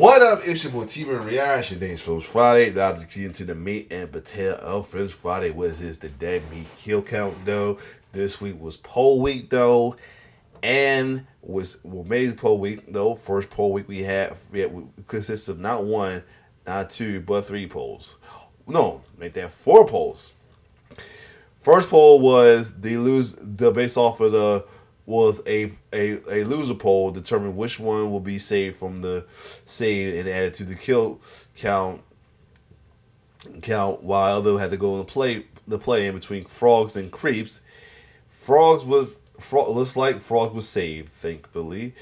What up, it's your boy T-Man Reaction. Thanks for Friday. Now to get into the meat and potato of First Friday, which is the dead meat kill count though. This week was poll week though, and made poll week though. First poll week we consists of not one, not two, but three polls. No, make that four polls. First poll was based off of the was a loser poll, determine which one will be saved from the save and added to the kill count, while other had to go and play in between frogs and creeps. Looks like frogs was saved, thankfully,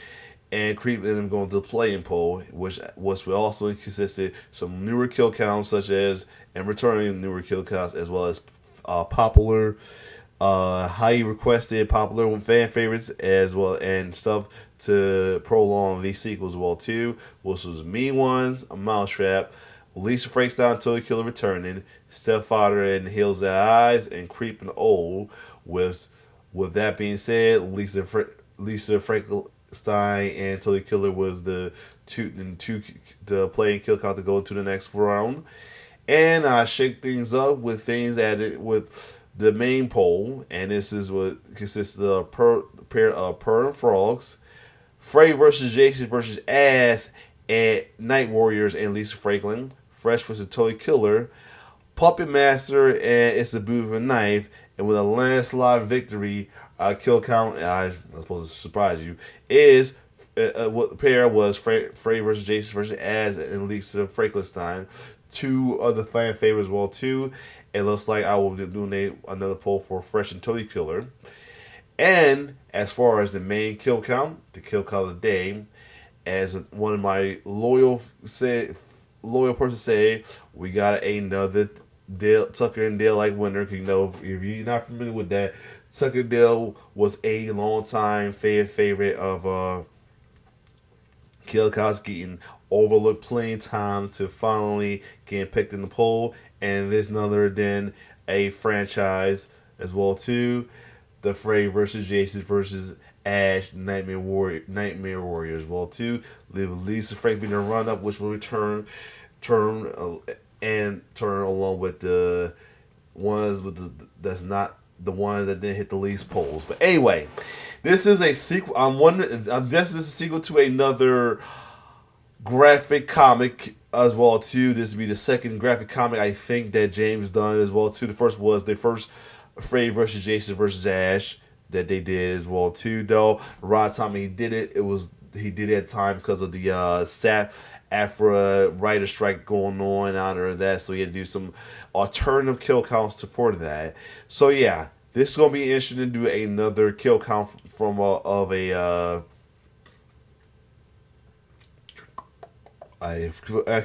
and creep ended up going to the play-in poll, which will also consisted some newer kill counts and returning newer kill counts, as well as popular, highly requested, popular fan favorites, as well, and stuff to prolong these sequels as well too, which was Mean Ones, A Mousetrap, Lisa Frankenstein, Toy Killer returning, Stepfather and Hills That Eyes, and Creeping Old. With that being said, Lisa Frankenstein and Toy Killer was the play and kill count to go to the next round. And I shake things up with things added with the main poll, and this is what consists of a pair of Pearl and Frogs, Freddy versus Jason versus Ash and Night Warriors and Lisa Franklin, Fresh versus Toy Killer, Puppet Master and It's a Boot of a Knife, and with a landslide victory, kill count, I'm supposed to surprise you, is what the pair was Freddy versus Jason versus Ash and Lisa Frankenstein. Two other fan favorites as well too. It looks like I will do another poll for Fresh and Toy Killer. And as far as the main kill count, the kill count of the day, as one of my loyal person said, we got another Tucker and Dale like winner. Cause if you're not familiar with that, Tucker and Dale was a long time favorite of kill counts, getting overlooked plenty of time to finally getting picked in the poll, and this none other than a franchise as well too, the Freddy versus Jason versus Ash Nightmare Warrior as well too. Lisa Frank being a run up, which will turn along with the ones that's not the ones that didn't hit the least polls. But anyway, this is a sequel. This is a sequel to another graphic comic as well too. This would be the second graphic comic I think that James done as well too. The first was the first Freddy versus Jason versus Ash that they did as well too. Though around the time he did it, he did it at time because of the SAP Afra writer strike going on under that, so he had to do some alternative kill counts for that. So yeah, this is gonna be interesting to do another kill count from a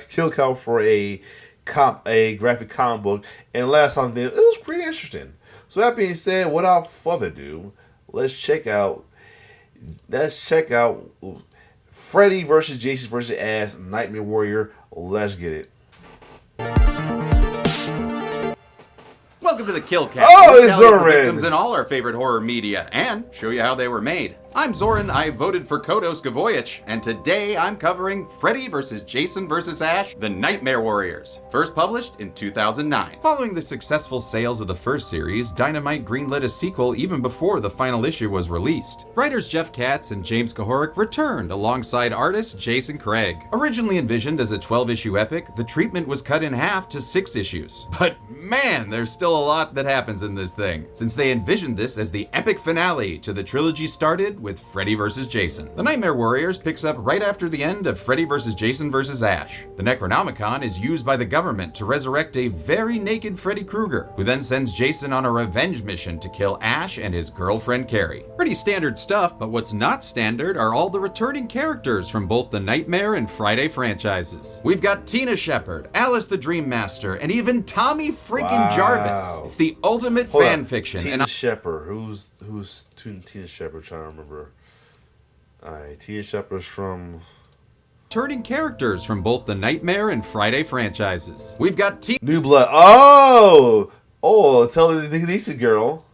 kill count for a graphic comic book, and last time it was pretty interesting. So that being said, without further ado, let's check out Freddy versus Jason versus Ash Nightmare Warrior. Let's get it. Welcome to the Kill Cast. Oh, We'll it's tally up the Zoran. victims in all our favorite horror media and show you how they were made. I'm Zoran. I voted for Kodos Gavoyich, and today I'm covering Freddy vs. Jason vs. Ash, The Nightmare Warriors, first published in 2009. Following the successful sales of the first series, Dynamite greenlit a sequel even before the final issue was released. Writers Jeff Katz and James Kahoric returned alongside artist Jason Craig. Originally envisioned as a 12-issue epic, the treatment was cut in half to 6 issues. But man, there's still a lot that happens in this thing, since they envisioned this as the epic finale to the trilogy started with Freddy vs. Jason. The Nightmare Warriors picks up right after the end of Freddy vs. Jason vs. Ash. The Necronomicon is used by the government to resurrect a very naked Freddy Krueger, who then sends Jason on a revenge mission to kill Ash and his girlfriend Carrie. Pretty standard stuff, but what's not standard are all the returning characters from both the Nightmare and Friday franchises. We've got Tina Shepard, Alice the Dream Master, and even Tommy freaking Jarvis. It's the ultimate fan fiction. Tina Shepard. Who's Tina Shepard? Trying to remember. Alright, Tina Shepard's from returning characters from both the Nightmare and Friday franchises. We've got New Blood. Oh, tell the decent girl.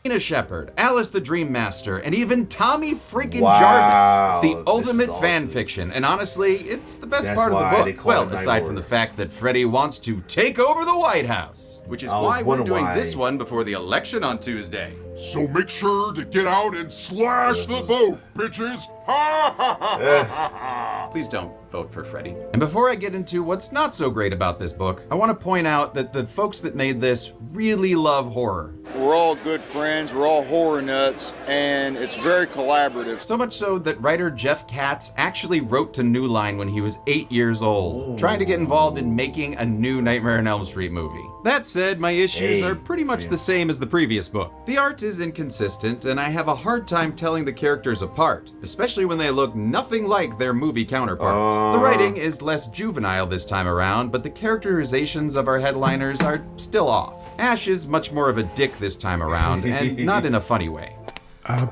Tina Shepard, Alice the Dream Master, and even Tommy freaking Wow, Jarvis. It's the this ultimate is fan awesome. fiction, and honestly, it's the best That's part of why the they book. call Well, it Night aside from Warrior. the fact that Freddy wants to take over the White House, which is I was why we're wondering doing why. this one before the election on Tuesday. So make sure to get out and slash the vote, bitches! Ha ha ha! Please don't vote for Freddy. And before I get into what's not so great about this book, I want to point out that the folks that made this really love horror. We're all good friends, we're all horror nuts, and it's very collaborative. So much so that writer Jeff Katz actually wrote to New Line when he was 8 years old, trying to get involved in making a new Nightmare on Elm Street movie. That said, my issues Hey, are pretty much the same as the previous book. The art is inconsistent, and I have a hard time telling the characters apart, especially when they look nothing like their movie counterparts. The writing is less juvenile this time around, but the characterizations of our headliners are still off. Ash is much more of a dick this time around, and not in a funny way.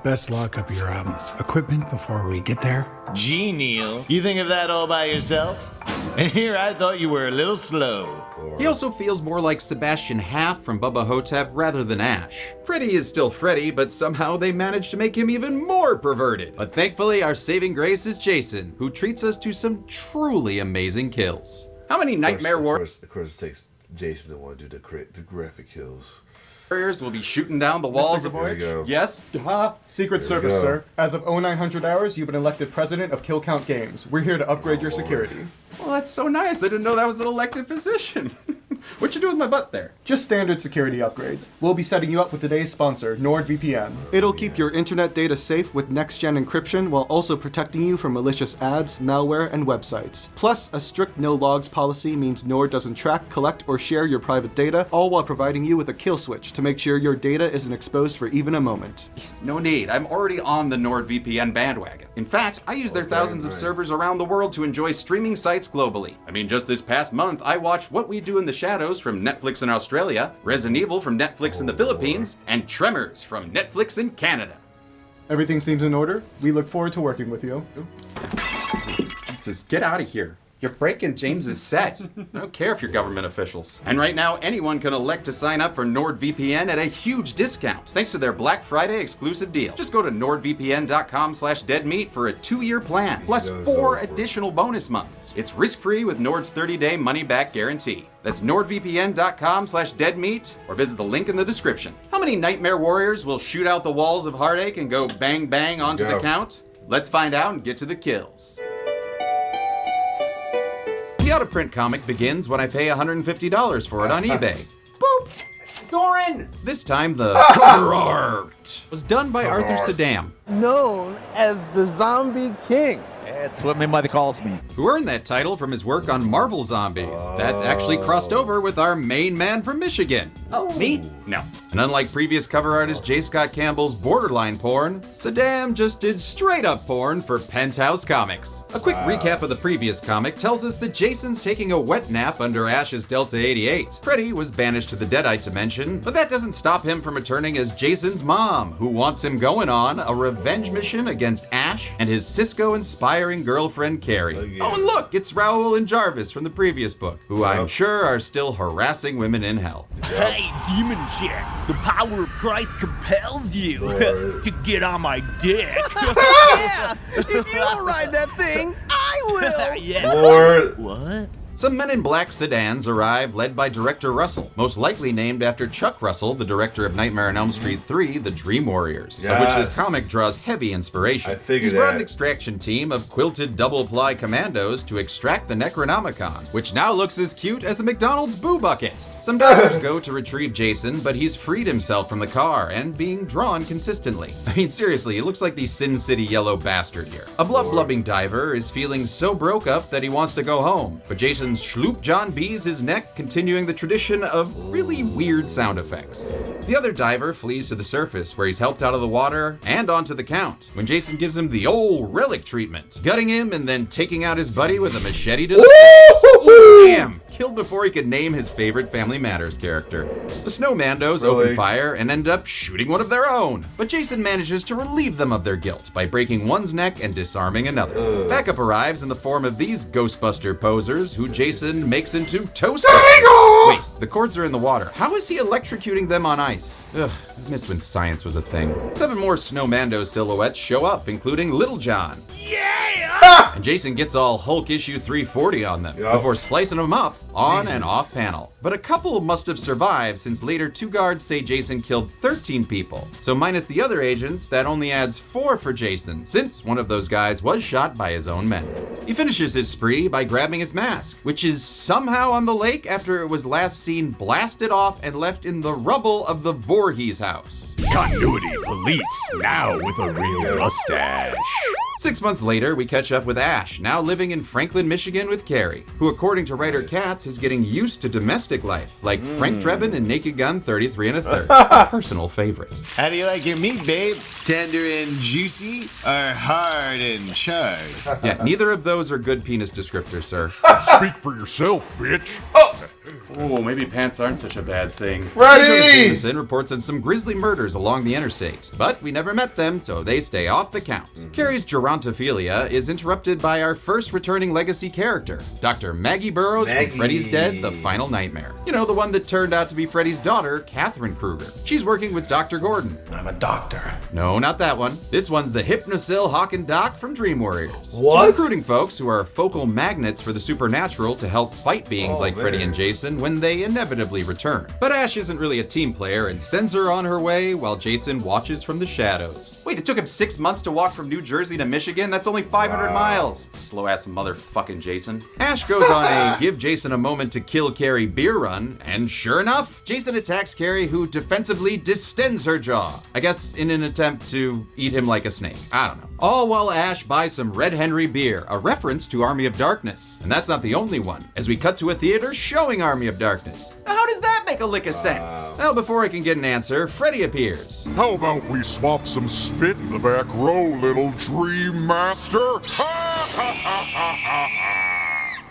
Best lock up your equipment before we get there. Gee, Neil, you think of that all by yourself? And here I thought you were a little slow. He also feels more like Sebastian Haff from Bubba Hotep rather than Ash. Freddy is still Freddy, but somehow they managed to make him even more perverted. But thankfully, our saving grace is Jason, who treats us to some truly amazing kills. How many Nightmare Of course, it takes Jason to want to do the graphic kills. Warriors will be shooting down the walls of... There you go. Yes? Secret Service, go. sir. As of 0900 hours, you've been elected president of Kill Count Games. We're here to upgrade your security. Well, that's so nice. I didn't know that was an elected position. What you doing with my butt there? Just standard security upgrades. We'll be setting you up with today's sponsor, NordVPN. It'll keep your internet data safe with next-gen encryption while also protecting you from malicious ads, malware, and websites. Plus, a strict no-logs policy means Nord doesn't track, collect, or share your private data, all while providing you with a kill switch to make sure your data isn't exposed for even a moment. No need. I'm already on the NordVPN bandwagon. In fact, I use their thousands of servers around the world to enjoy streaming sites globally. I mean, just this past month, I watched What We Do in the Shadows from Netflix in Australia, Resident Evil from Netflix in the Philippines, and Tremors from Netflix in Canada. Everything seems in order. We look forward to working with you. Jesus, get out of here. You're breaking James's set. I don't care if you're government officials. And right now, anyone can elect to sign up for NordVPN at a huge discount, thanks to their Black Friday exclusive deal. Just go to nordvpn.com/deadmeat for a 2-year plan, plus 4 additional bonus months. It's risk-free with Nord's 30-day money-back guarantee. That's nordvpn.com/deadmeat, or visit the link in the description. How many Nightmare Warriors will shoot out the walls of heartache and go bang bang onto the count? Let's find out and get to the kills. The out-of-print comic begins when I pay $150 for it on eBay. Boop! Soren! This time the cover art was done by Arthur Saddam, Known as the Zombie King. That's what my mother calls me. who earned that title from his work on Marvel Zombies. That actually crossed over with our main man from Michigan. Oh, me? No. And unlike previous cover artist J. Scott Campbell's borderline porn, Saddam just did straight up porn for Penthouse Comics. A quick recap of the previous comic tells us that Jason's taking a wet nap under Ash's Delta 88. Freddy was banished to the Deadite dimension, but that doesn't stop him from returning as Jason's mom, who wants him going on a revenge mission against Ash and his Cisco-inspiring girlfriend Carrie. Oh, and look, it's Raoul and Jarvis from the previous book, who I'm sure are still harassing women in hell. Hey, Demon Chick, the power of Christ compels you to get on my dick. Yeah, if you don't ride that thing, I will. Yeah. Lord. What? Some Men in Black sedans arrive, led by director Russell, most likely named after Chuck Russell, the director of Nightmare on Elm Street 3, The Dream Warriors, of which this Yes. comic draws heavy inspiration. I figured He's brought an that. extraction team of quilted double-ply commandos to extract the Necronomicon, which now looks as cute as a McDonald's Boo Bucket. Some divers go to retrieve Jason, but he's freed himself from the car and being drawn consistently. I mean, seriously, he looks like the Sin City yellow bastard here. A blub-blubbing diver is feeling so broke up that he wants to go home, but Jason's Schloop John B's his neck, continuing the tradition of really weird sound effects. The other diver flees to the surface, where he's helped out of the water and onto the count, when Jason gives him the old relic treatment, gutting him and then taking out his buddy with a machete to the face. Damn! killed before he could name his favorite Family Matters character. The Snowmandos Really? open fire and end up shooting one of their own. But Jason manages to relieve them of their guilt by breaking one's neck and disarming another. Backup arrives in the form of these Ghostbuster posers who Jason makes into toast. Wait, the cords are in the water. How is he electrocuting them on ice? Ugh, I miss when science was a thing. 7 more Snowmando silhouettes show up, including Little John. Yeah! And Jason gets all Hulk issue 340 on them before slicing them up on and off panel. But a couple must have survived, since later 2 guards say Jason killed 13 people. So minus the other agents, that only adds 4 for Jason, since one of those guys was shot by his own men. He finishes his spree by grabbing his mask, which is somehow on the lake after it was last seen blasted off and left in the rubble of the Voorhees house. Continuity police, now with a real mustache. 6 months later, we catch up with Ash, now living in Franklin, Michigan with Carrie, who according to writer Katz is getting used to domestic life, like Frank Drebin in Naked Gun 33 1/3, a personal favorite. How do you like your meat, babe? Tender and juicy or hard and charred? Yeah, neither of those are good penis descriptors, sir. Speak for yourself, bitch. Oh, maybe pants aren't such a bad thing. Freddy! Jameson reports on some grisly murders along the interstate, but we never met them, so they stay off the count. Carrie's gerontophilia is interrupted by our first returning legacy character, Dr. Maggie Burroughs from Freddy's Dead, The Final Nightmare. You know, the one that turned out to be Freddy's daughter, Catherine Krueger. She's working with Dr. Gordon. I'm a doctor. No, not that one. This one's the Hypnosil Hawk and Doc from Dream Warriors. What? She's recruiting folks who are focal magnets for the supernatural to help fight beings like Freddy and Jason when they inevitably return. But Ash isn't really a team player and sends her on her way while Jason watches from the shadows. Wait, it took him 6 months to walk from New Jersey to Michigan? That's only 500 miles. Slow-ass motherfucking Jason. Ash goes on a give Jason a moment to kill Carrie beer run, and sure enough, Jason attacks Carrie, who defensively distends her jaw. I guess in an attempt to eat him like a snake. I don't know. All while Ash buys some Red Henry beer, a reference to Army of Darkness. And that's not the only one, as we cut to a theater showing Army of Darkness. Now, how does that make a lick of sense? Well, before I can get an answer, Freddy appears. How about we swap some spit in the back row, little dream master?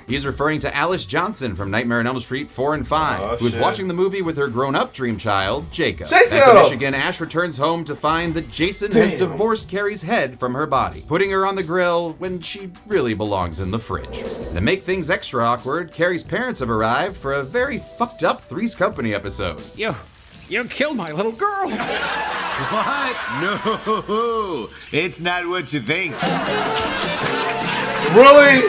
He's referring to Alice Johnson from Nightmare on Elm Street 4 and 5, who is watching the movie with her grown-up dream child, Jacob. Back in Michigan, Ash returns home to find that Jason has divorced Carrie's head from her body, putting her on the grill when she really belongs in the fridge. And to make things extra awkward, Carrie's parents have arrived for a very fucked up Three's Company episode. You killed my little girl. What? No, it's not what you think. Really?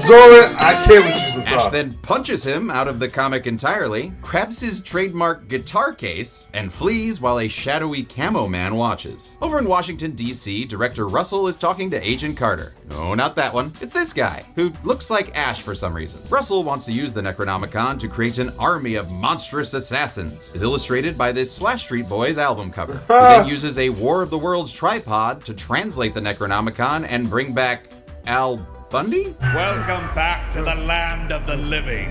Zoran, I can't let you Ash stop. then punches him out of the comic entirely, grabs his trademark guitar case, and flees while a shadowy camo man watches. Over in Washington, D.C., director Russell is talking to Agent Carter. No, not that one. It's this guy, who looks like Ash for some reason. Russell wants to use the Necronomicon to create an army of monstrous assassins, as illustrated by this Slash Street Boys album cover. He then uses a War of the Worlds tripod to translate the Necronomicon and bring back Al Bundy? Welcome back to the land of the living,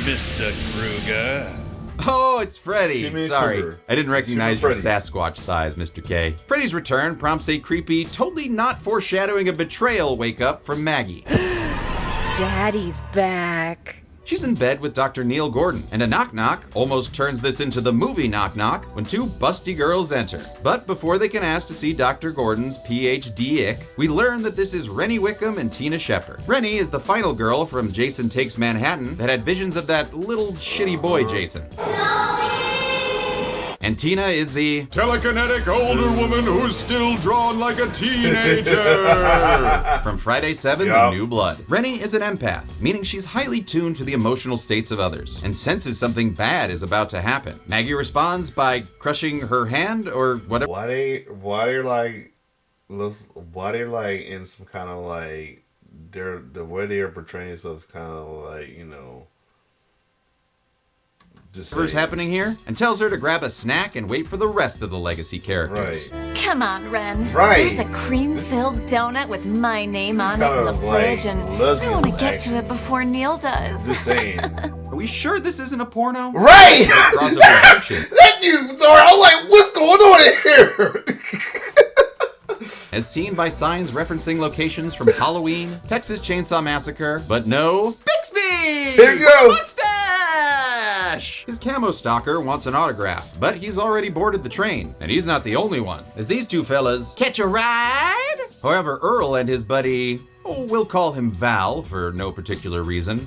Mr. Krueger. Oh, it's Freddy. Jimmy Sorry, Krueger. I didn't recognize your Freddy. Sasquatch thighs, Mr. K. Freddy's return prompts a creepy, totally not foreshadowing a betrayal wake-up from Maggie. Daddy's back. She's in bed with Dr. Neil Gordon, and a knock-knock almost turns this into the movie Knock-Knock when 2 busty girls enter. But before they can ask to see Dr. Gordon's PhD-ick, we learn that this is Rennie Wickham and Tina Shepard. Rennie is the final girl from Jason Takes Manhattan that had visions of that little shitty boy Jason. And Tina is the Telekinetic older woman who's still drawn like a teenager. from Friday 7, The New Blood. Rennie is an empath, meaning she's highly tuned to the emotional states of others, and senses something bad is about to happen. Maggie responds by crushing her hand or whatever. Why they like in some kind of like the way they are portraying themselves kind of like, you know, just Whatever's happening here, and tells her to grab a snack and wait for the rest of the legacy characters. Right. Come on, Ren. Right. There's a cream-filled donut with my name on it in the kind of like fridge, and I lesbian want to get action. to it before Neil does. Just saying. Are we sure this isn't a porno? Right! Crossover fiction. Thank you! Sorry, I was like, what's going on in here? As seen by signs referencing locations from Halloween, Texas Chainsaw Massacre, but no Bixby! Freddy! Here you go. Mustache! His camo stalker wants an autograph, but he's already boarded the train. And he's not the only one, as these two fellas catch a ride. However, Earl and his buddy, we'll call him Val for no particular reason,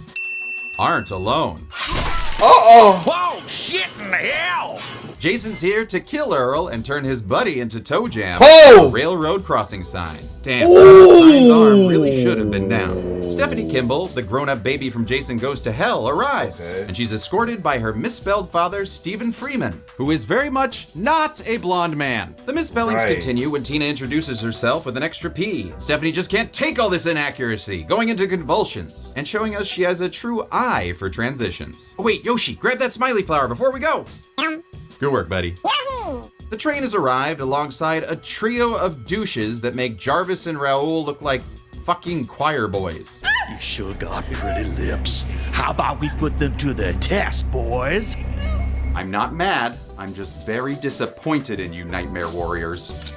aren't alone. Uh-oh! Whoa, shit in hell! Jason's here to kill Earl and turn his buddy into Toe Jam. Oh! A railroad crossing sign. Damn, Sign's arm really should have been down. Stephanie Kimball, the grown-up baby from Jason Goes to Hell, arrives. Okay. And she's escorted by her misspelled father, Stephen Freeman, who is very much not a blonde man. The misspellings Right. continue when Tina introduces herself with an extra P. Stephanie just can't take all this inaccuracy, going into convulsions, and showing us she has a true eye for transitions. Oh, wait, Yoshi, grab that smiley flower before we go. Good work, buddy. The train has arrived alongside a trio of douches that make Jarvis and Raoul look like fucking choir boys. You sure got pretty lips. How about we put them to the test, boys? I'm not mad, I'm just very disappointed in you, Nightmare Warriors.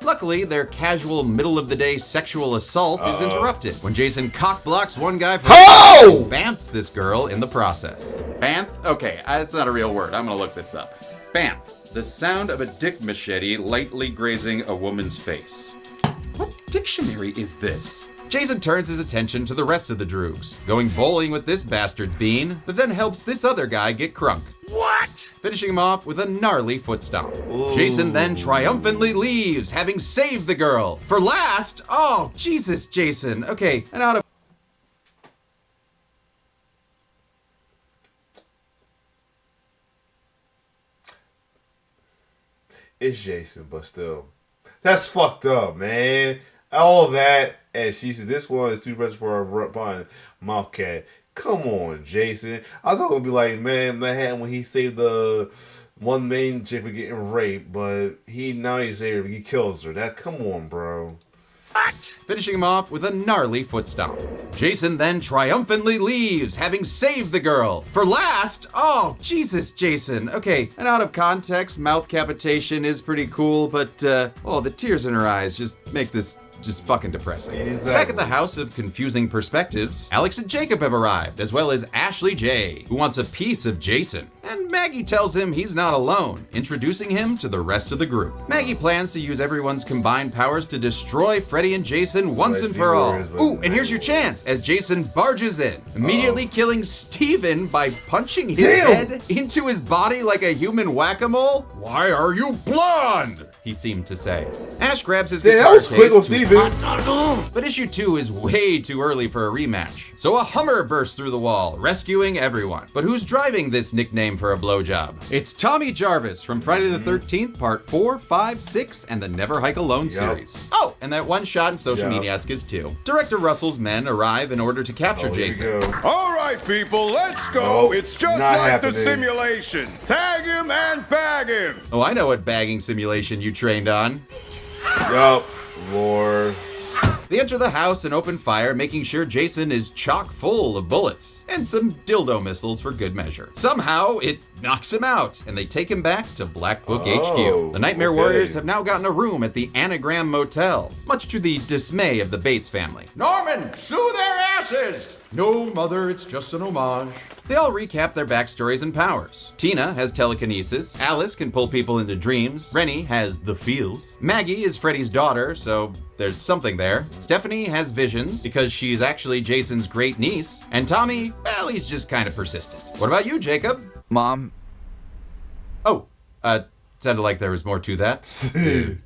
Luckily, their casual middle-of-the-day sexual assault is interrupted when Jason cock-blocks one guy for and bamfs this girl in the process. Bamf? Okay, it's not a real word. I'm gonna look this up. Bamf. The sound of a dick machete lightly grazing a woman's face. What dictionary is this? Jason turns his attention to the rest of the droogs, going bowling with this bastard's bean that then helps this other guy get crunk. What? Finishing him off with a gnarly foot stomp. Jason then triumphantly leaves, having saved the girl. For last, oh, Jesus, Jason. Okay, and out of... It's Jason, but still. That's fucked up, man. All that, and she said this one is too much for a bun mouth cat. Come on, Jason. I thought it would be like, man, Manhattan when he saved the one main chick for getting raped, but now he saved her, he kills her. Come on, bro. Finishing him off with a gnarly foot stomp. Jason then triumphantly leaves, having saved the girl. For last, oh, Jesus, Jason. Okay, and out of context, mouth capitation is pretty cool, but, the tears in her eyes just make this just fucking depressing. Exactly. Back at the House of Confusing Perspectives, Alex and Jacob have arrived, as well as Ashley J, who wants a piece of Jason. And Maggie tells him he's not alone, introducing him to the rest of the group. Maggie plans to use everyone's combined powers to destroy Freddy and Jason once and for all. Ooh, and here's your chance as Jason barges in, immediately killing Steven by punching his head into his body like a human whack-a-mole. Why are you blonde? He seemed to say. Ash grabs his guitar that was quick on case Steven. but issue 2 is way too early for a rematch. So a Hummer bursts through the wall, rescuing everyone. But who's driving this nickname for a blowjob? It's Tommy Jarvis from Friday the 13th, Part 4, 5, 6, and the Never Hike Alone series. Oh, and that one shot in Social Media-esque too. Director Russell's men arrive in order to capture Jason. All right, people, let's go. It's just like the simulation. Tag him and bag him. Oh, I know what bagging simulation you trained on. Yup, Lord. They enter the house and open fire, making sure Jason is chock full of bullets and some dildo missiles for good measure. Somehow, it knocks him out, and they take him back to Black Book HQ. The Nightmare Warriors have now gotten a room at the Anagram Motel, much to the dismay of the Bates family. Norman, sue their asses! No, Mother, it's just an homage. They all recap their backstories and powers. Tina has telekinesis, Alice can pull people into dreams, Rennie has the feels, Maggie is Freddy's daughter, so there's something there. Stephanie has visions because she's actually Jason's great niece, and Tommy, well, he's just kind of persistent. What about you, Jacob? Mom. Oh, sounded like there was more to that.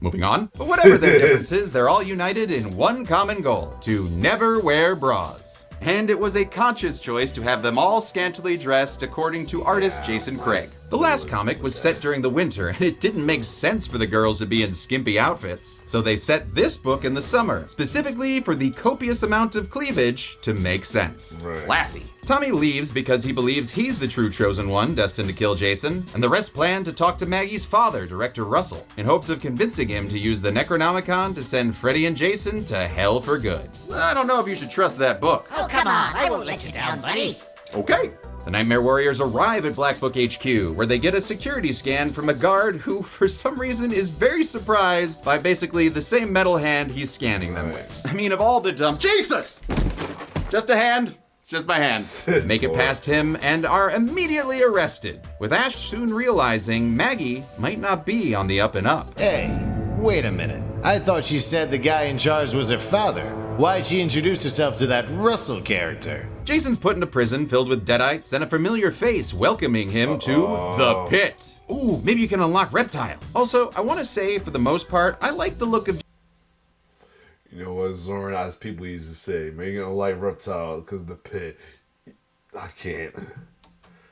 Moving on. But whatever their differences, they're all united in one common goal: to never wear bras. And it was a conscious choice to have them all scantily dressed according to artist Jason Craig. The last comic was set during the winter, and it didn't make sense for the girls to be in skimpy outfits. So they set this book in the summer, specifically for the copious amount of cleavage to make sense. Lassie. Tommy leaves because he believes he's the true chosen one destined to kill Jason, and the rest plan to talk to Maggie's father, Director Russell, in hopes of convincing him to use the Necronomicon to send Freddy and Jason to hell for good. I don't know if you should trust that book. Oh, come on, I won't let you down, buddy. Okay. The Nightmare Warriors arrive at Black Book HQ, where they get a security scan from a guard who, for some reason, is very surprised by basically the same metal hand he's scanning them with. I mean, of all the dumb... Jesus! Just a hand. just my hand. Make it past him and are immediately arrested, with Ash soon realizing Maggie might not be on the up and up. Hey, wait a minute. I thought she said the guy in charge was her father. Why'd she introduce herself to that Russell character? Jason's put in a prison filled with deadites and a familiar face welcoming him to the pit. Ooh, maybe you can unlock Reptile. Also, I want to say, for the most part, I like the look of... You know what, Zoran, as people used to say, man, you don't like Reptile because of the pit. I can't.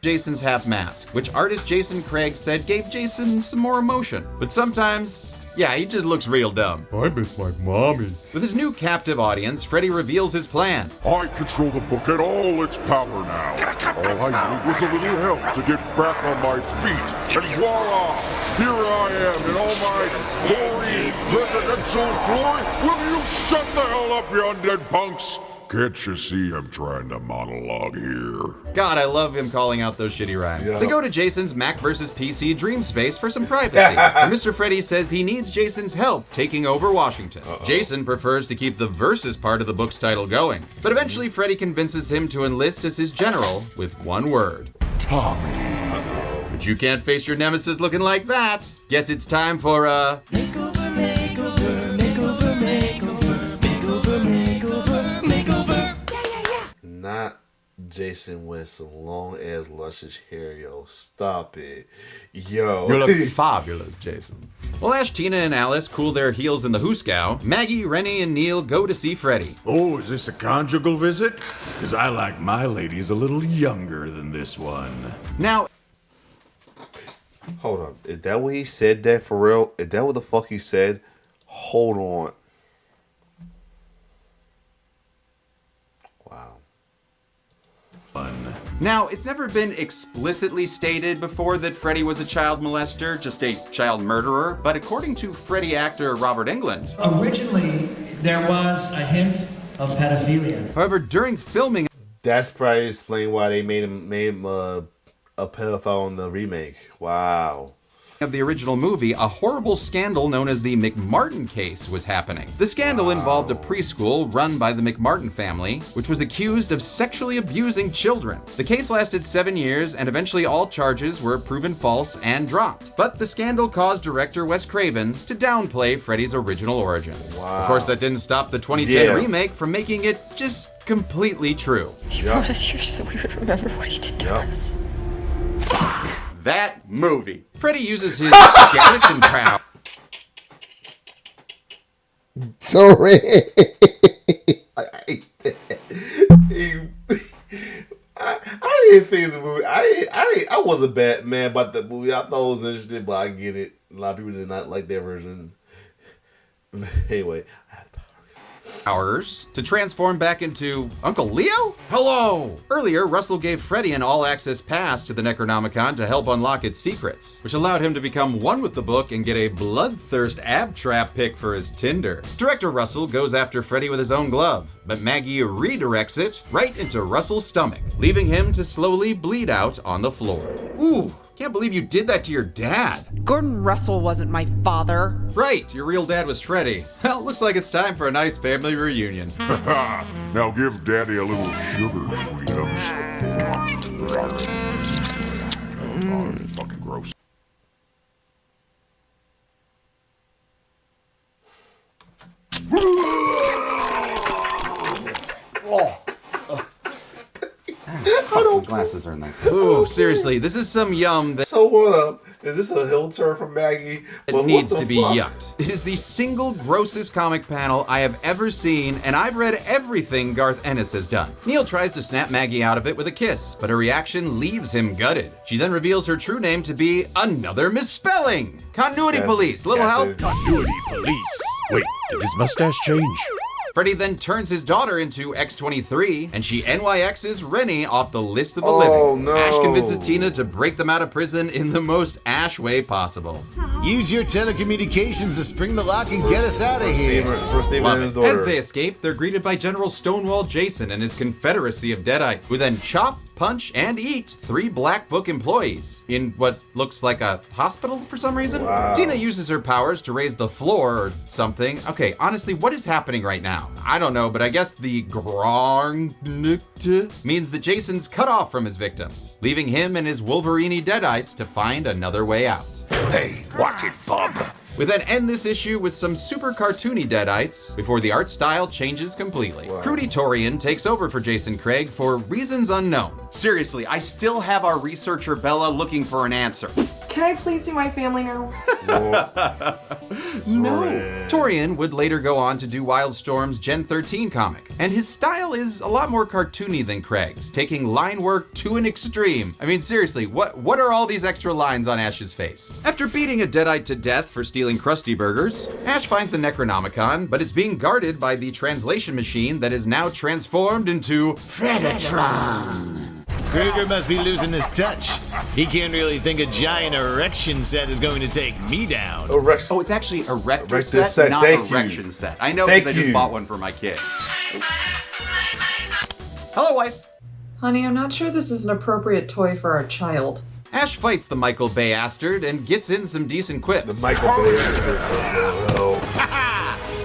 Jason's half mask, which artist Jason Craig said gave Jason some more emotion. But sometimes, yeah, he just looks real dumb. I miss my mommy. With his new captive audience, Freddy reveals his plan. I control the book at all its power now. All I need was a little help to get back on my feet. And voila! Here I am in all my glory, presidential glory. Will you shut the hell up, you undead punks? Can't you see I'm trying to monologue here? God, I love him calling out those shitty rhymes. Yeah. They go to Jason's Mac versus PC dream space for some privacy. And Mr. Freddy says he needs Jason's help taking over Washington. Jason prefers to keep the versus part of the book's title going. But eventually Freddy convinces him to enlist as his general with one word. Tommy. But you can't face your nemesis looking like that. Guess it's time for a... Not Jason with some long ass luscious hair, yo. Stop it. Yo. You look fabulous, Jason. While Ash, Tina, and Alice cool their heels in the Hooskow, Maggie, Rennie, and Neil go to see Freddy. Oh, is this a conjugal visit? Because I like my ladies a little younger than this one. Now, Hold on. Is that what he said that for real? Is that what the fuck he said? Hold on. Wow. Now, it's never been explicitly stated before that Freddy was a child molester, just a child murderer, but according to Freddy actor Robert Englund, originally there was a hint of pedophilia. However, during filming, that's probably explain why they made him a pedophile in the remake. Wow. Of the original movie, a horrible scandal known as the McMartin case was happening. The scandal involved a preschool run by the McMartin family, which was accused of sexually abusing children. The case lasted 7 years, and eventually all charges were proven false and dropped. But the scandal caused director Wes Craven to downplay Freddy's original origins. Wow. Of course, that didn't stop the 2010 remake from making it just completely true. He brought us here so that we would remember what he did to us. That movie. Freddy uses his skeleton power. Sorry. I didn't think the movie. I wasn't bad man about the movie. I thought it was interesting, but I get it. A lot of people did not like their version. Anyway. Powers to transform back into Uncle Leo? Hello! Earlier, Russell gave Freddy an all-access pass to the Necronomicon to help unlock its secrets, which allowed him to become one with the book and get a bloodthirst ab trap pick for his Tinder. Director Russell goes after Freddy with his own glove, but Maggie redirects it right into Russell's stomach, leaving him to slowly bleed out on the floor. Ooh! Can't believe you did that to your dad. Gordon Russell wasn't my father. Right, your real dad was Freddy. Well, looks like it's time for a nice family reunion. Now give Daddy a little sugar, sweetums. Oh, fucking gross. Glasses are nice. Ooh, seriously, this is some yum that So what up? Is this a hill turn from Maggie? it needs to be yucked. It is the single grossest comic panel I have ever seen, and I've read everything Garth Ennis has done. Neil tries to snap Maggie out of it with a kiss, but her reaction leaves him gutted. She then reveals her true name to be another misspelling. Continuity Police, little help? Continuity Police. Wait, did his mustache change? Freddy then turns his daughter into X-23, and she NYX's Rennie off the list of the living. No. Ash convinces Tina to break them out of prison in the most Ash way possible. Use your telecommunications to spring the lock and get us out of here. Love it. As they escape, they're greeted by General Stonewall Jason and his confederacy of Deadites, who then chop, punch, and eat 3 Black Book employees in what looks like a hospital for some reason. Wow. Tina uses her powers to raise the floor or something. Okay, honestly, what is happening right now? I don't know, but I guess the grong means that Jason's cut off from his victims, leaving him and his Wolverine Deadites to find another way out. Hey, watch it, bub. We then end this issue with some super cartoony Deadites before the art style changes completely. Wow. Fruity Torian takes over for Jason Craig for reasons unknown. Seriously, I still have our researcher Bella looking for an answer. Can I please see my family now? No. Torian would later go on to do Wildstorm's Gen 13 comic, and his style is a lot more cartoony than Craig's, taking line work to an extreme. I mean, seriously, what are all these extra lines on Ash's face? After beating a Deadite to death for stealing Krusty Burgers, Ash finds the Necronomicon, but it's being guarded by the translation machine that is now transformed into Predatron. Kruger must be losing his touch. He can't really think a giant erection set is going to take me down. Oh, it's actually a Erector set, not erection set. I know because I just bought one for my kid. Hello, wife. Honey, I'm not sure this is an appropriate toy for our child. Ash fights the Michael Bay Astard and gets in some decent quips. The Michael Bay Astard.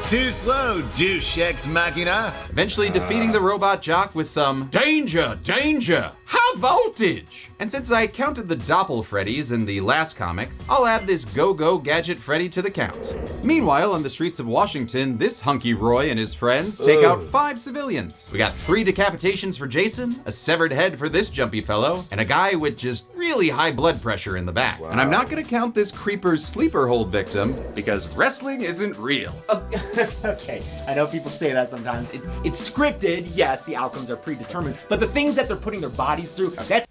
Too slow, douche ex machina. Eventually defeating the robot jock with some danger, danger, high voltage. And since I counted the Doppel Freddys in the last comic, I'll add this go-go gadget Freddy to the count. Meanwhile, on the streets of Washington, this hunky Roy and his friends take out 5 civilians. We got 3 decapitations for Jason, a severed head for this jumpy fellow, and a guy with just really high blood pressure in the back. Wow. And I'm not gonna count this creeper's sleeper hold victim because wrestling isn't real. Okay, I know people say that sometimes. It's scripted, yes, the outcomes are predetermined, but the things that they're putting their bodies through, that's...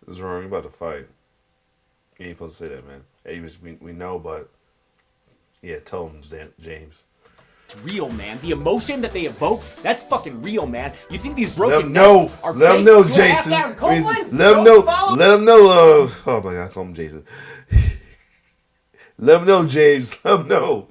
What's wrong? You're about to fight. You ain't supposed to say that, man. Hey, we know, but... Yeah, tell him, James. It's real, man. The emotion that they evoke, that's fucking real, man. You think these broken Let him know, fake? Jason. Let him know. Let him know. Oh my God, call him Jason. Let him know, James. Let him know.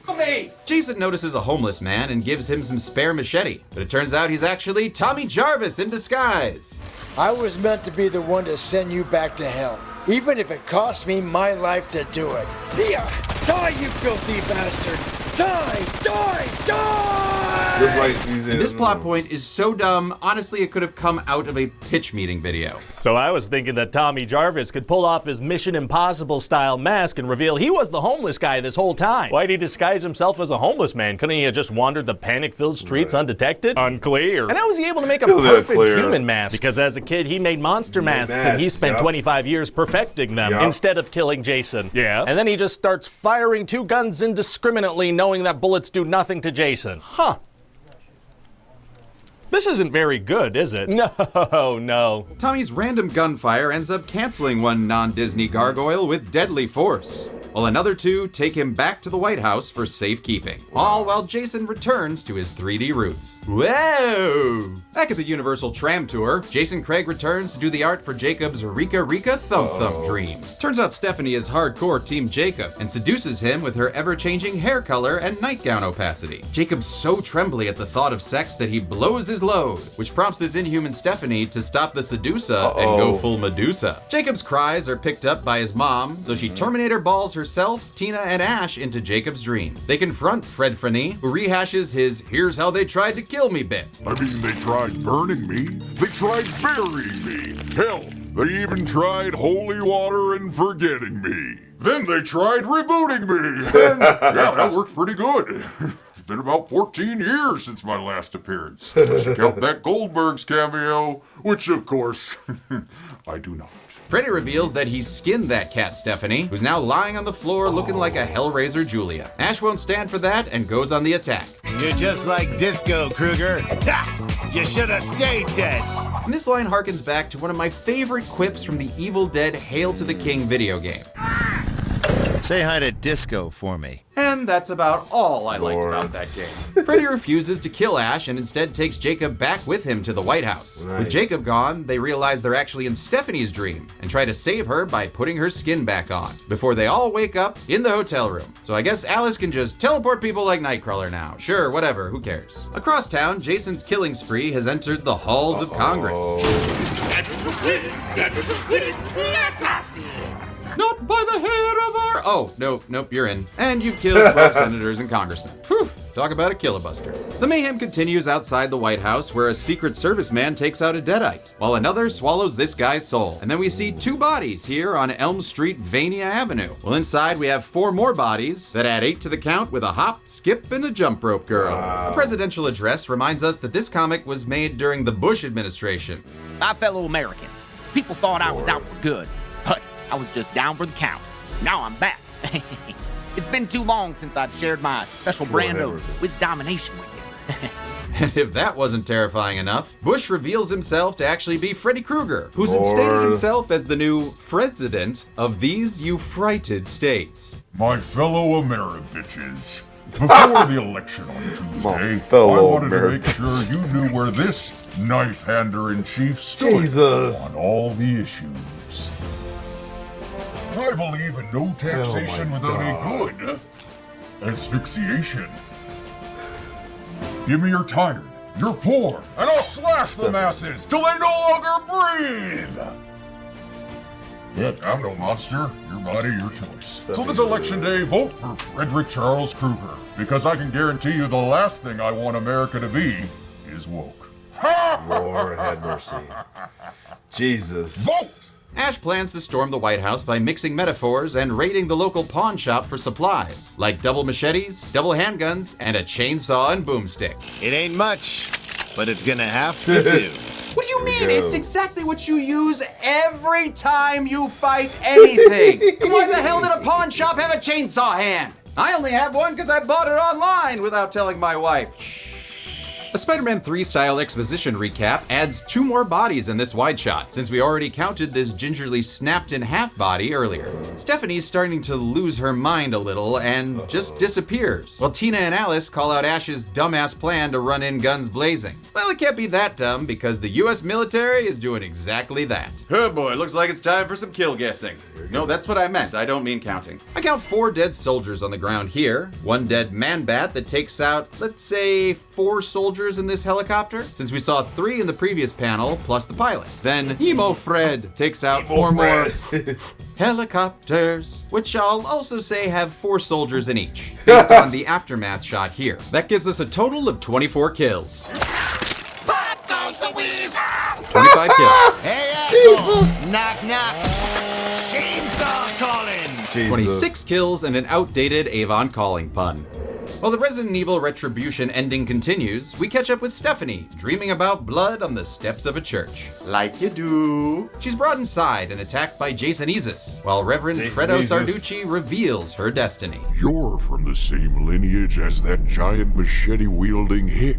Jason notices a homeless man and gives him some spare machete, but it turns out he's actually Tommy Jarvis in disguise. I was meant to be the one to send you back to hell, even if it cost me my life to do it. Here, die, you filthy bastard! Die! Die! Die! Just like he's in, and this plot point is so dumb, honestly it could have come out of a pitch meeting video. So I was thinking that Tommy Jarvis could pull off his Mission Impossible style mask and reveal he was the homeless guy this whole time. Why'd he disguise himself as a homeless man? Couldn't he have just wandered the panic-filled streets undetected? Unclear. And how was he able to make a perfect human mask? Because as a kid he made monster masks and he spent 25 years perfecting them instead of killing Jason. Yeah. And then he just starts firing 2 guns indiscriminately, knowing that bullets do nothing to Jason. Huh. This isn't very good, is it? No. Tommy's random gunfire ends up canceling one non-Disney gargoyle with deadly force, while another 2 take him back to the White House for safekeeping, all while Jason returns to his 3D roots. Whoa! Back at the Universal Tram Tour, Jason Craig returns to do the art for Jacob's Rika Rika Thump Thump dream. Turns out Stephanie is hardcore Team Jacob and seduces him with her ever-changing hair color and nightgown opacity. Jacob's so trembly at the thought of sex that he blows his load, which prompts this inhuman Stephanie to stop the seducer and go full Medusa. Jacob's cries are picked up by his mom, so she Terminator balls herself, Tina, and Ash into Jacob's dream. They confront Fred Freddy, who rehashes his "here's how they tried to kill me" bit. I mean, they tried burning me. They tried burying me. Hell, they even tried holy water and forgetting me. Then they tried rebooting me. And yeah, that worked pretty good. It's been about 14 years since my last appearance. Check out that Goldberg's cameo, which of course, I do not. Freddy reveals that he's skinned that cat Stephanie, who's now lying on the floor looking like a Hellraiser Julia. Ash won't stand for that and goes on the attack. You're just like Disco, Kruger. Ha! You should have stayed dead. And this line harkens back to one of my favorite quips from the Evil Dead Hail to the King video game. Say hi to Disco for me. And that's about all I liked about that game. Freddy refuses to kill Ash and instead takes Jacob back with him to the White House. Nice. With Jacob gone, they realize they're actually in Stephanie's dream and try to save her by putting her skin back on before they all wake up in the hotel room. So I guess Alice can just teleport people like Nightcrawler now. Sure, whatever, who cares? Across town, Jason's killing spree has entered the halls of Congress. Not by the hair of our... Oh, nope, you're in. And you've killed 12 senators and congressmen. Whew, talk about a killabuster. The mayhem continues outside the White House, where a Secret Service man takes out a Deadite, while another swallows this guy's soul. And then we see 2 bodies here on Elm Street, Vania Avenue. Well, inside we have 4 more bodies that add 8 to the count with a hop, skip, and a jump rope girl. The presidential address reminds us that this comic was made during the Bush administration. My fellow Americans, people thought I was out for good, but I was just down for the count. Now I'm back. It's been too long since I've shared my special brand of whiz domination with you. And if that wasn't terrifying enough, Bush reveals himself to actually be Freddy Krueger, who's instated himself as the new President of these frighted states. My fellow Ameribitches, before the election on Tuesday, I wanted to make sure you knew where this knife-hander-in-chief stood on all the issues. I believe in no taxation without a good asphyxiation. Give me you're tired, you're poor, and I'll slash the masses till they no longer breathe! Yet I'm no monster, your body, your choice. So this election day, vote for Frederick Charles Krueger, because I can guarantee you the last thing I want America to be is woke. Lord have mercy. Jesus. Vote! Ash plans to storm the White House by mixing metaphors and raiding the local pawn shop for supplies, like double machetes, double handguns, and a chainsaw and boomstick. It ain't much, but it's gonna have to do. What do you mean? It's exactly what you use every time you fight anything. Why the hell did a pawn shop have a chainsaw hand? I only have one because I bought it online without telling my wife. A Spider-Man 3 style exposition recap adds 2 more bodies in this wide shot, since we already counted this gingerly snapped in half body earlier. Stephanie's starting to lose her mind a little and just disappears, while Tina and Alice call out Ash's dumbass plan to run in guns blazing. Well, it can't be that dumb because the US military is doing exactly that. Oh boy, looks like it's time for some kill guessing. No, that's what I meant. I don't mean counting. I count 4 dead soldiers on the ground here, 1 dead man-bat that takes out, let's say, 4 soldiers in this helicopter, since we saw 3 in the previous panel, plus the pilot. Then Emo Fred takes out 4 more helicopters, which I'll also say have 4 soldiers in each, based on the aftermath shot here. That gives us a total of 24 kills. 25 kills. Hey, Jesus! Knock, knock. Chainsaw calling. Jesus. 26 kills and an outdated Avon calling pun. While the Resident Evil Retribution ending continues, we catch up with Stephanie, dreaming about blood on the steps of a church. Like you do. She's brought inside and attacked by Jason Isis, while Reverend Fredo Sarducci reveals her destiny. You're from the same lineage as that giant machete-wielding hick.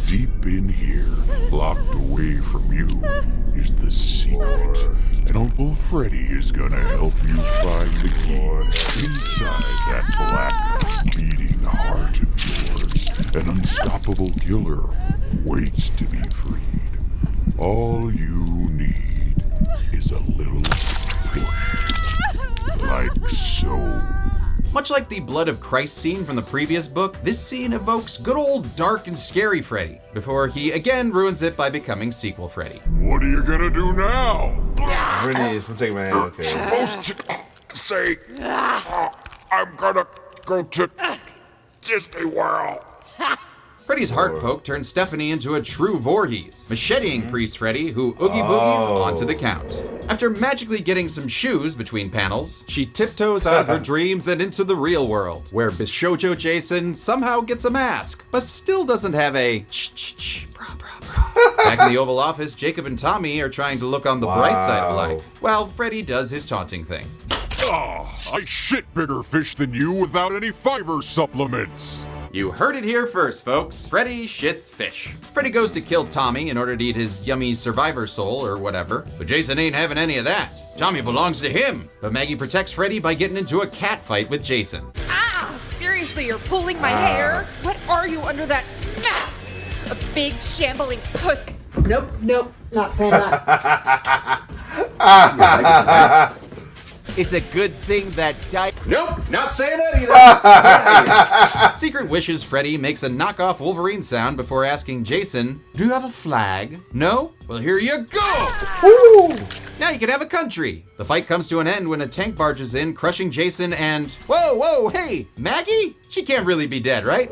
Deep in here, locked away from you, is the secret. And Uncle Freddy is gonna help you find the key. Inside that black, beating heart of yours, an unstoppable killer waits to be freed. All you need is a little push. Like so. Much like the Blood of Christ scene from the previous book, this scene evokes good old dark and scary Freddy, before he again ruins it by becoming sequel Freddy. What are you gonna do now? Really is taking my hand. Okay. Supposed to say, I'm gonna go to Disney World. Freddy's heart poke turns Stephanie into a true Voorhees, macheteing Priest Freddy, who oogie boogies onto the count. After magically getting some shoes between panels, she tiptoes out of her dreams and into the real world, where Bishojo Jason somehow gets a mask, but still doesn't have a Back in the Oval Office, Jacob and Tommy are trying to look on the bright side of life, while Freddy does his taunting thing. I shit bigger fish than you without any fiber supplements. You heard it here first, folks. Freddy shits fish. Freddy goes to kill Tommy in order to eat his yummy survivor soul or whatever, but Jason ain't having any of that. Tommy belongs to him, but Maggie protects Freddy by getting into a cat fight with Jason. Ah, seriously, you're pulling my hair? What are you under that mask? A big shambling puss. Nope, not saying that. It's a good thing that Nope, not saying that either. Secret Wishes Freddy makes a knockoff Wolverine sound before asking Jason, do you have a flag? No? Well, here you go! Woo! Now you can have a country. The fight comes to an end when a tank barges in, crushing Jason and... Whoa, hey, Maggie? She can't really be dead, right?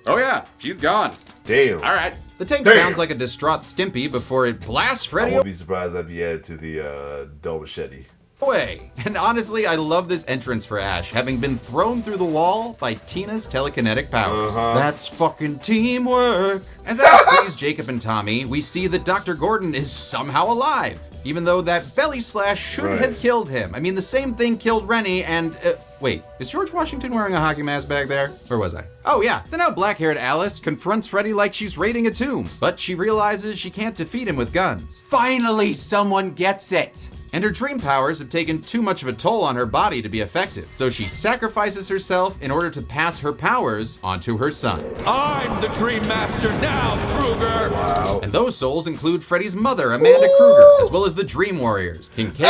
Oh yeah, she's gone. Damn. All right. The tank sounds like a distraught Stimpy before it blasts Freddy I won't be surprised if he added to the dull machete. away. And honestly, I love this entrance for Ash, having been thrown through the wall by Tina's telekinetic powers. That's fucking teamwork. As Ash frees Jacob and Tommy, we see that Dr. Gordon is somehow alive, even though that belly slash should have killed him. I mean, the same thing killed Rennie and... wait, is George Washington wearing a hockey mask back there? Where was I? Oh yeah, then now black-haired Alice confronts Freddy like she's raiding a tomb, but she realizes she can't defeat him with guns. Finally, someone gets it. And her dream powers have taken too much of a toll on her body to be effective, so she sacrifices herself in order to pass her powers onto her son. I'm the Dream Master now, Kruger! Wow. And those souls include Freddy's mother, Amanda Kruger, as well as the Dream Warriors, Kincaid,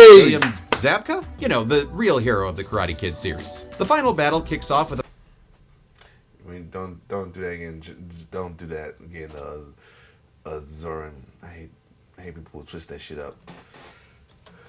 William Zabka? You know, the real hero of the Karate Kid series. The final battle kicks off with a... I mean, don't do that again. Just don't do that again, Zoran. I hate people who twist that shit up.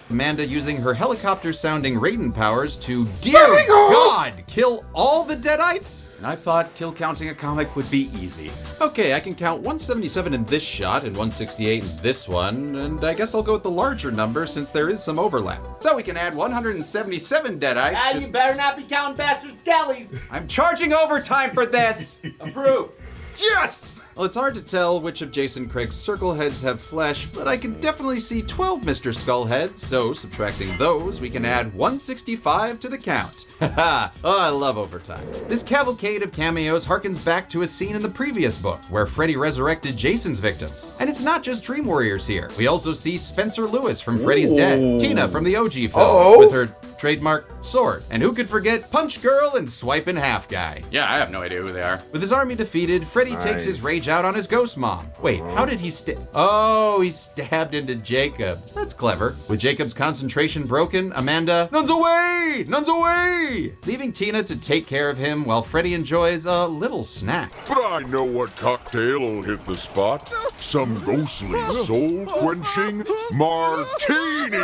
Amanda using her helicopter-sounding Raiden powers to, dear God, kill all the Deadites? And I thought kill counting a comic would be easy. Okay, I can count 177 in this shot and 168 in this one, and I guess I'll go with the larger number since there is some overlap. So we can add 177 Deadites You better not be counting bastard skellies. I'm charging overtime for this! Approved. Yes! Well, it's hard to tell which of Jason Craig's circle heads have flesh, but I can definitely see 12 Mr. Skull heads, so subtracting those, we can add 165 to the count. Haha, oh, I love overtime. This cavalcade of cameos harkens back to a scene in the previous book, where Freddy resurrected Jason's victims. And it's not just Dream Warriors here. We also see Spencer Lewis from Freddy's Dead, Tina from the OG film, with her trademark sword. And who could forget Punch Girl and Swipe in Half Guy? Yeah, I have no idea who they are. With his army defeated, Freddy takes his rage out on his ghost mom. Wait, how did he Oh, he stabbed into Jacob. That's clever. With Jacob's concentration broken, Amanda, nuns away! Nuns away! Leaving Tina to take care of him while Freddy enjoys a little snack. But I know what cocktail will hit the spot. Some ghostly, soul-quenching martini!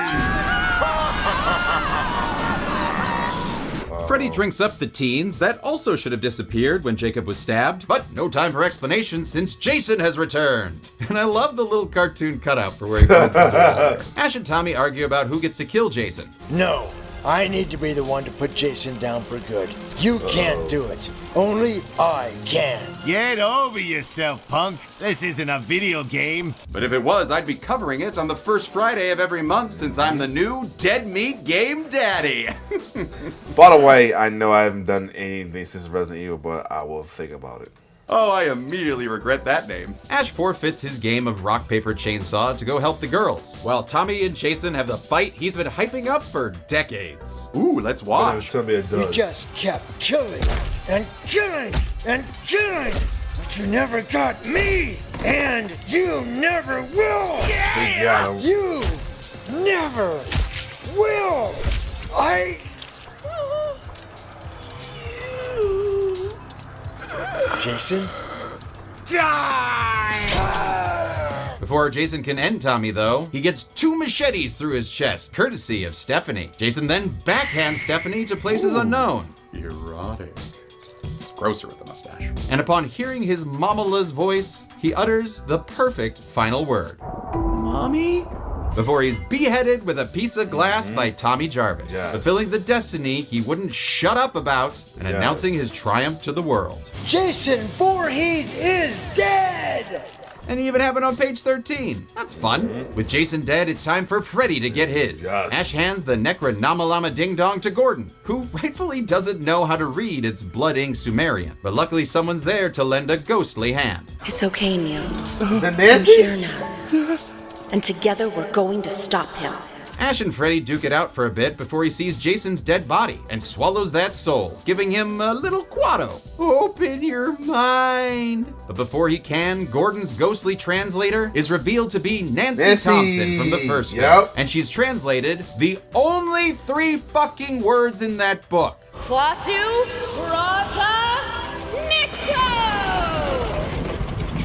Freddy drinks up the teens that also should have disappeared when Jacob was stabbed, but no time for explanation since Jason has returned. And I love the little cartoon cutout for where he comes from. Ash and Tommy argue about who gets to kill Jason. No, I need to be the one to put Jason down for good. You can't do it. Only I can. Get over yourself, punk. This isn't a video game. But if it was, I'd be covering it on the first Friday of every month since I'm the new Dead Meat Game Daddy. By the way, I know I haven't done anything since Resident Evil, but I will think about it. Oh, I immediately regret that name. Ash forfeits his game of rock, paper, chainsaw to go help the girls, while Tommy and Jason have the fight he's been hyping up for decades. Ooh, let's watch. You just kept killing and killing and killing, but you never got me, and you never will. Yeah. You never will. Jason? Die! Before Jason can end Tommy, though, he gets 2 machetes through his chest, courtesy of Stephanie. Jason then backhands Stephanie to places unknown. Erotic. It's grosser with the mustache. And upon hearing his mamala's voice, he utters the perfect final word. Mommy? Before he's beheaded with a piece of glass by Tommy Jarvis, fulfilling the destiny he wouldn't shut up about and announcing his triumph to the world. Jason Voorhees is dead! And it even happened on page 13. That's fun. With Jason dead, it's time for Freddy to get his. Yes. Ash hands the Necronomalama Ding Dong to Gordon, who rightfully doesn't know how to read its blood ink Sumerian. But luckily someone's there to lend a ghostly hand. It's okay, Neil. Is that Nancy? I'm here now. And together we're going to stop him. Ash and Freddy duke it out for a bit before he sees Jason's dead body and swallows that soul, giving him a little Quado. Open your mind. But before he can, Gordon's ghostly translator is revealed to be Nancy Thompson from the first film. And she's translated the only 3 fucking words in that book. Quatu Rata Nikto!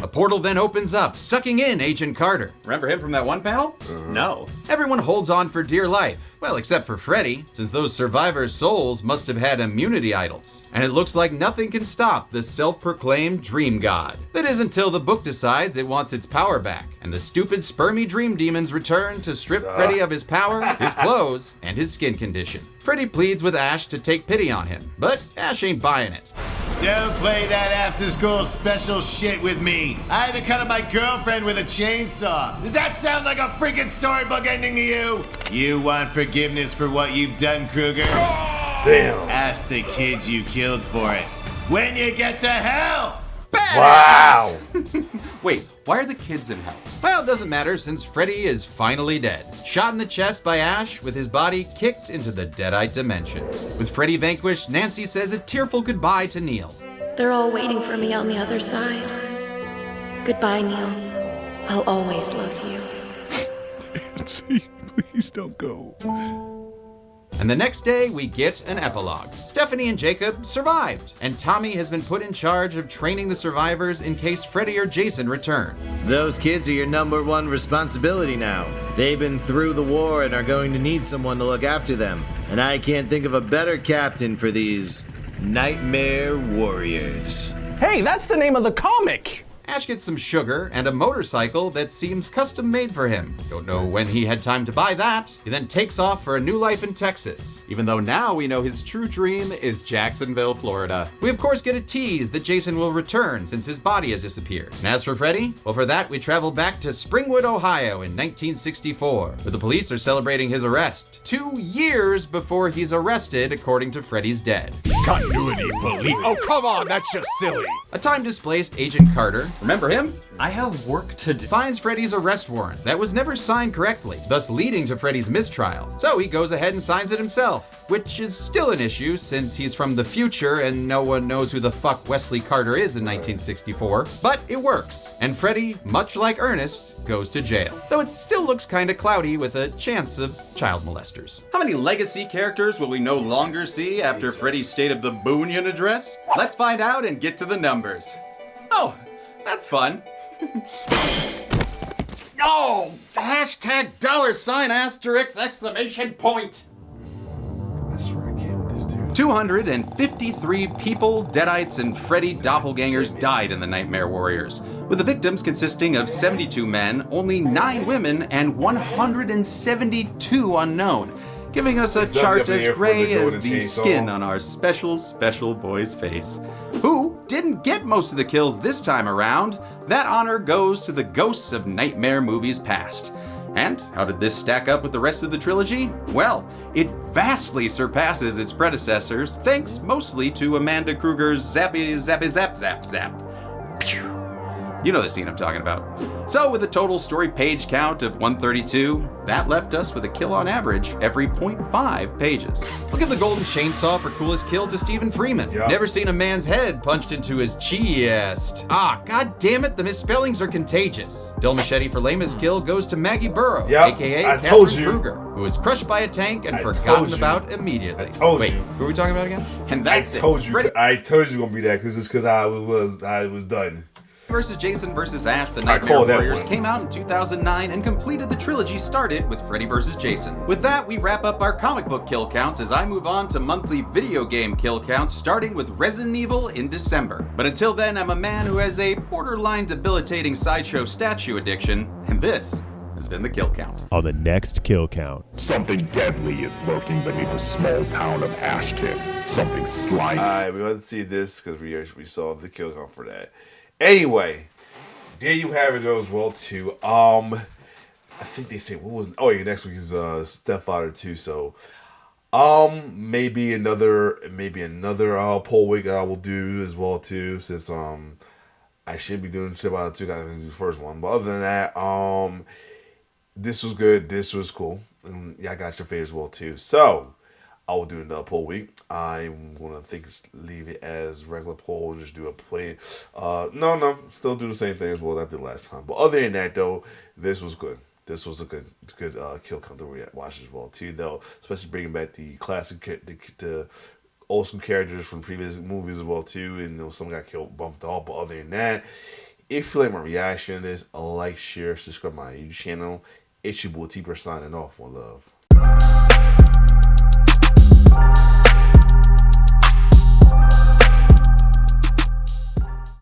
A portal then opens up, sucking in Agent Carter. Remember him from that one panel? No. Everyone holds on for dear life. Well, except for Freddy, since those survivors' souls must have had immunity idols. And it looks like nothing can stop the self-proclaimed dream god. That is until the book decides it wants its power back, and the stupid spermy dream demons return to strip Freddy of his power, his clothes, and his skin condition. Freddy pleads with Ash to take pity on him, but Ash ain't buying it. Don't play that after-school special shit with me. I had to cut up my girlfriend with a chainsaw. Does that sound like a freaking storybook ending to you? You want forgiveness for what you've done, Kruger? Damn. Ask the kids you killed for it. When you get to hell! Wow! Wait, why are the kids in hell? Well, it doesn't matter since Freddy is finally dead. Shot in the chest by Ash with his body kicked into the Deadite dimension. With Freddy vanquished, Nancy says a tearful goodbye to Neil. They're all waiting for me on the other side. Goodbye, Neil. I'll always love you. Nancy, please don't go. And the next day, we get an epilogue. Stephanie and Jacob survived, and Tommy has been put in charge of training the survivors in case Freddy or Jason return. Those kids are your #1 responsibility now. They've been through the war and are going to need someone to look after them. And I can't think of a better captain for these Nightmare Warriors. Hey, that's the name of the comic! Ash gets some sugar and a motorcycle that seems custom made for him. Don't know when he had time to buy that. He then takes off for a new life in Texas, even though now we know his true dream is Jacksonville, Florida. We of course get a tease that Jason will return since his body has disappeared. And as for Freddy, well, for that we travel back to Springwood, Ohio in 1964, where the police are celebrating his arrest. 2 years before he's arrested, according to Freddy's dead. Continuity police. Oh, come on, that's just silly. A time-displaced Agent Carter, remember him? I have work to do. Finds Freddy's arrest warrant that was never signed correctly, thus leading to Freddy's mistrial. So he goes ahead and signs it himself, which is still an issue since he's from the future and no one knows who the fuck Wesley Carter is in 1964. But it works, and Freddy, much like Ernest, goes to jail. Though it still looks kinda cloudy with a chance of child molesters. How many legacy characters will we no longer see after Freddy's State of the Boonian address? Let's find out and get to the numbers. Oh, that's fun. Oh, hashtag $! Exclamation point. That's where I came with this dude. 253 people, Deadites, and Freddy doppelgangers died in the Nightmare Warriors, with the victims consisting of 72 men, only 9 women, and 172 unknown, giving us a chart as gray as the skin on our special, special boy's face. Who didn't get most of the kills this time around? That honor goes to the ghosts of nightmare movies past. And how did this stack up with the rest of the trilogy? Well, it vastly surpasses its predecessors, thanks mostly to Amanda Kruger's zappy zappy zap zap zap. Pew. You know the scene I'm talking about. So with a total story page count of 132, that left us with a kill on average every 0.5 pages. I'll give the golden chainsaw for coolest kill to Stephen Freeman. Yep. Never seen a man's head punched into his chest. Ah, god damn it, the misspellings are contagious. Dull machete for lamest kill goes to Maggie Burrow, aka Catherine Kruger, who was crushed by a tank and forgotten about immediately. Wait, who are we talking about again? And that's I told you gonna be that because I was done. Versus Jason vs. Ash, The Nightmare Warriors came out in 2009 and completed the trilogy started with Freddy vs. Jason. With that, we wrap up our comic book kill counts as I move on to monthly video game kill counts, starting with Resident Evil in December. But until then, I'm a man who has a borderline debilitating sideshow statue addiction, and this has been the kill count. On the next kill count. Something deadly is lurking beneath the small town of Ashton. Something slimy. Alright, we want to see this because we saw the kill count for that. Anyway, there you have it as well too. I think they say what was next week is Stepfather 2, so maybe another poll week I will do as well too, since I should be doing Stepfather 2, gotta do the first one. But other than that, this was good, this was cool. And yeah, I got your favorite as well too. So I will do another poll week. I'm gonna leave it as regular poll and just do a play. No, still do the same thing as well that I did last time. But other than that though, this was good. This was a good kill count to watch as well too, though. Especially bringing back the classic, the old school characters from previous movies as well too, and some got killed, bumped off. But other than that, if you like my reaction to this, like, share, subscribe to my YouTube channel. It's your boy T-Bird signing off. One love.